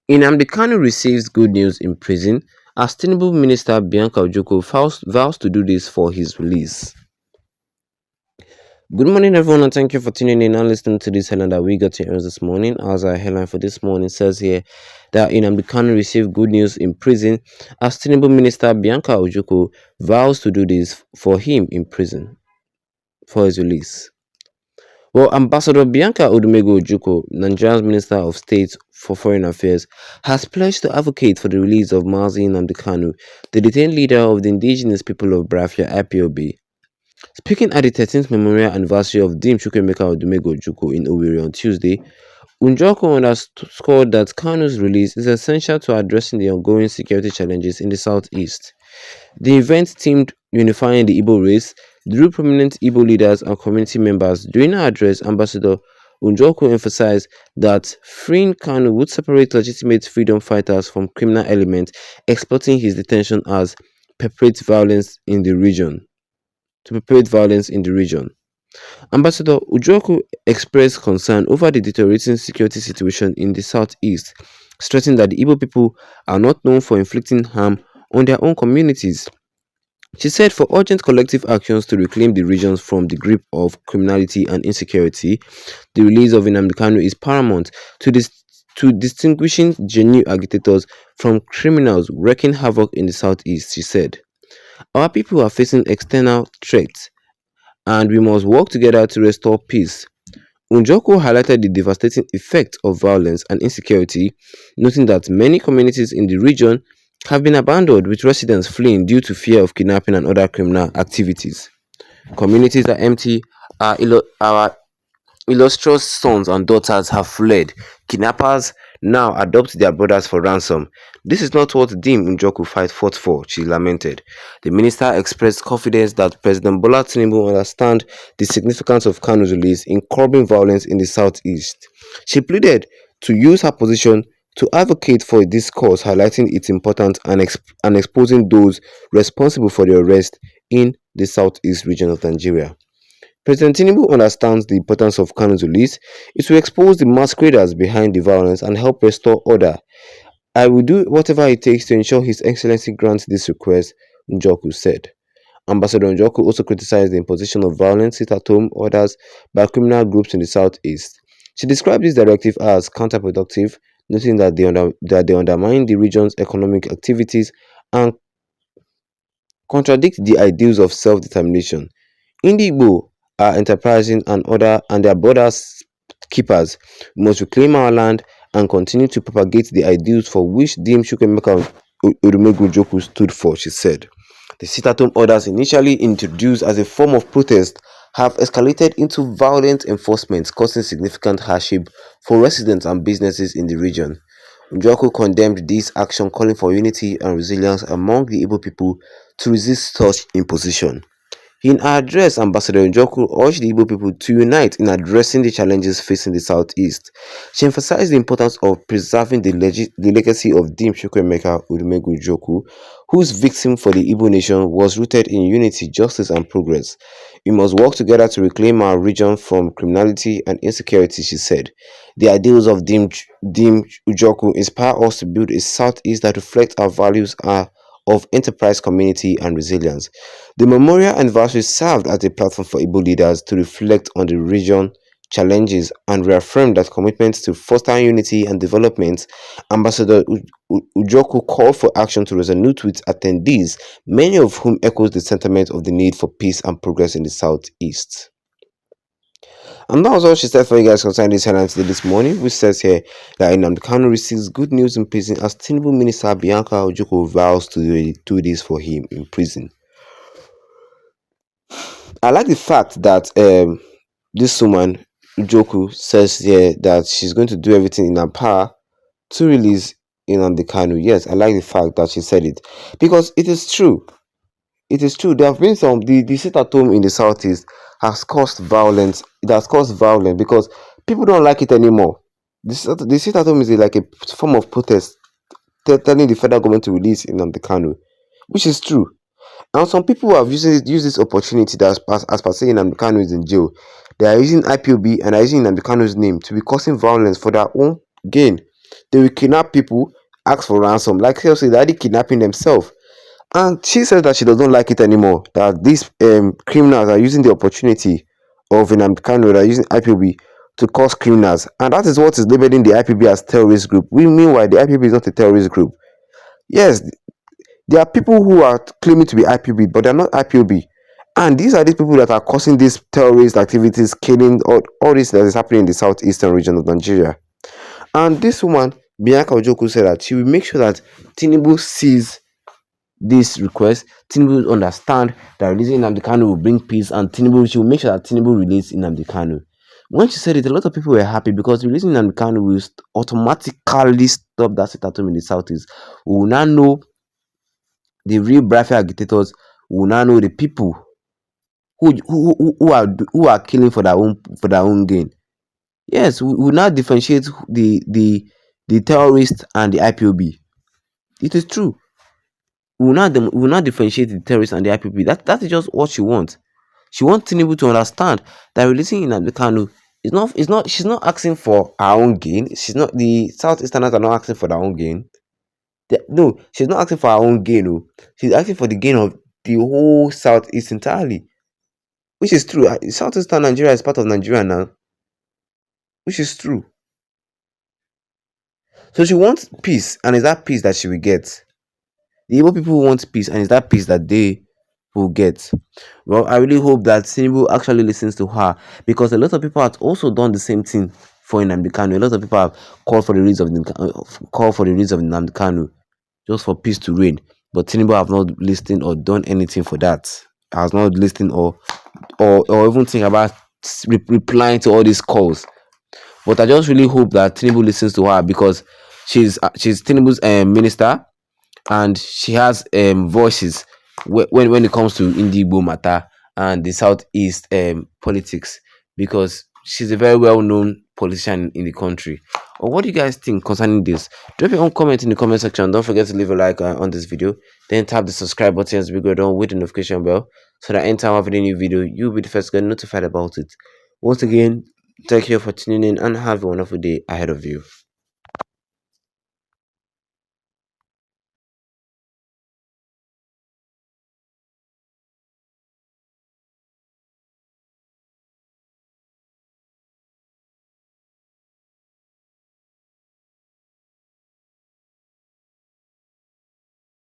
Nnamdi Kanu receives good news in prison as Tinubu Minister Bianca Ojoko vows to do this for his release. Good morning, everyone, and thank you for tuning in and listening to this headline that we got here this morning. As our headline for this morning says here that Nnamdi Kanu received good news in prison as Tinubu Minister Bianca Ojoko vows to do this for him in prison for his release. Well, Ambassador Bianca Odumego Ojukwu, Nigeria's Minister of State for Foreign Affairs, has pledged to advocate for the release of Mazi Nnamdi Kanu, the detained leader of the indigenous people of Biafra (IPOB). Speaking at the 13th memorial anniversary of Dim Chukwuemeka Odumego Ojukwu in Owerri on Tuesday, Ojukwu underscored that Kanu's release is essential to addressing the ongoing security challenges in the southeast. The event themed Unifying the Igbo Race drew prominent Igbo leaders and community members. During her address, Ambassador Ojukwu emphasized that freeing Kanu would separate legitimate freedom fighters from criminal elements exploiting his detention as perpetrate violence in the region. Ambassador Ojukwu expressed concern over the deteriorating security situation in the southeast, stressing that the Igbo people are not known for inflicting harm on their own communities. She said for urgent collective actions to reclaim the regions from the grip of criminality and insecurity, the release of Nnamdi Kanu is paramount to distinguishing genuine agitators from criminals wreaking havoc in the southeast, she said. Our people are facing external threats, and we must work together to restore peace. Ojukwu highlighted the devastating effect of violence and insecurity, noting that many communities in the region have been abandoned, with residents fleeing due to fear of kidnapping and other criminal activities. Communities are empty, our illustrious sons and daughters have fled. Kidnappers now adopt their brothers for ransom. This is not what Dim Ojukwu fought for, she lamented. The minister expressed confidence that President Bola Tinubu understands the significance of Kanu's release in curbing violence in the southeast. She pleaded to use her position to advocate for this cause, highlighting its importance and exposing those responsible for the arrest in the southeast region of Nigeria. President Tinubu understands the importance of Kanu's release. It will expose the masqueraders behind the violence and help restore order. I will do whatever it takes to ensure His Excellency grants this request, Ojukwu said. Ambassador Ojukwu also criticized the imposition of violence sit-at-home orders by criminal groups in the southeast. She described this directive as counterproductive, noting that they undermine the region's economic activities and contradict the ideals of self-determination. Igbo are enterprising and their borders keepers. We must reclaim our land and continue to propagate the ideals for which Dim Chukwuemeka Odumego Ojukwu stood for, she said. The sit-at-home orders, initially introduced as a form of protest, have escalated into violent enforcement, causing significant hardship for residents and businesses in the region. Ojukwu condemned this action, calling for unity and resilience among the Igbo people to resist such imposition. In her address, Ambassador Ojukwu urged the Igbo people to unite in addressing the challenges facing the southeast. She emphasized the importance of preserving the legacy of Dim Chukwuemeka Odumego Ojukwu, whose victim for the Igbo nation was rooted in unity, justice, and progress. We must work together to reclaim our region from criminality and insecurity, she said. The ideals of Dim Ojukwu inspire us to build a southeast that reflects our values of enterprise, community, and resilience. The memorial anniversary served as a platform for Igbo leaders to reflect on the region challenges and reaffirm that commitment to fostering unity and development. Ambassador Ojukwu called for action to resonate with attendees, many of whom echoes the sentiment of the need for peace and progress in the southeast. And that was all she said for you guys concerning this headline today this morning, which says here that Nnamdi Kanu receives good news in prison as Tinubu Minister Bianca Ojukwu vows to do this for him in prison. I like the fact that this woman, Ojukwu, says here that she's going to do everything in her power to release Nnamdi Kanu. Yes, I like the fact that she said it because it is true. It is true. There have been some the sit-at-home in the southeast has caused violence. It has caused violence because people don't like it anymore. The sit-at-home is like a form of protest, telling the federal government to release Nnamdi Kanu, which is true. And some people have used this opportunity that as per saying Nnamdi Kanu is in jail, they are using IPOB and are using Nnamdi Kanu's name to be causing violence for their own gain. They will kidnap people, ask for ransom. Like seriously, they're already kidnapping themselves. And she says that she doesn't like it anymore. That these criminals are using the opportunity of Nnamdi Kanu, that are using IPOB to cause criminals, and that is what is labeling the IPOB as terrorist group. We meanwhile the IPOB is not a terrorist group. Yes, there are people who are claiming to be IPOB, but they're not IPOB. And these are the people that are causing these terrorist activities, killing, all this that is happening in the southeastern region of Nigeria. And this woman, Bianca Ojoku, said that she will make sure that Tinubu sees this request. Tinubu will understand that releasing Nnamdi Kanu will bring peace, and she will make sure that Tinubu release Nnamdi Kanu. When she said it, a lot of people were happy because releasing Nnamdi Kanu will automatically stop that sit at home in the southeast. We will now know the real Biafra agitators. We will now know the people who are killing for their own gain. Yes, we will now differentiate the terrorists and the IPOB. It is true. We will not differentiate the terrorists and the IPOB. That is just what she wants. She wants Tinubu to understand that releasing Nnamdi Kanu is not she's not asking for her own gain. She's not The Southeasterners are not asking for their own gain. No, she's not asking for her own gain. Oh. She's asking for the gain of the whole Southeast entirely, which is true. Southeastern Nigeria is part of Nigeria now, which is true. So she wants peace, and it's that peace that she will get. The Igbo people want peace, and it's that peace that they will get. Well, I really hope that Tinubu actually listens to her, because a lot of people have also done the same thing for Nnamdi Kanu. A lot of people have called for the release of Nnamdi Kanu, just for peace to reign. But Tinubu have not listened or done anything for that. Has not listened or even think about replying to all these calls. But I just really hope that Tinubu listens to her, because she's Tinubu's minister, and she has voices when it comes to Indigo matter and the southeast politics, because she's a very well known politician in the country. Or what do you guys think concerning this? Drop your own comment in the comment section. Don't forget to leave a like on this video. Then tap the subscribe button as we go down with the notification bell, so that anytime I have a new video, you'll be the first to get notified about it. Once again, thank you for tuning in and have a wonderful day ahead of you.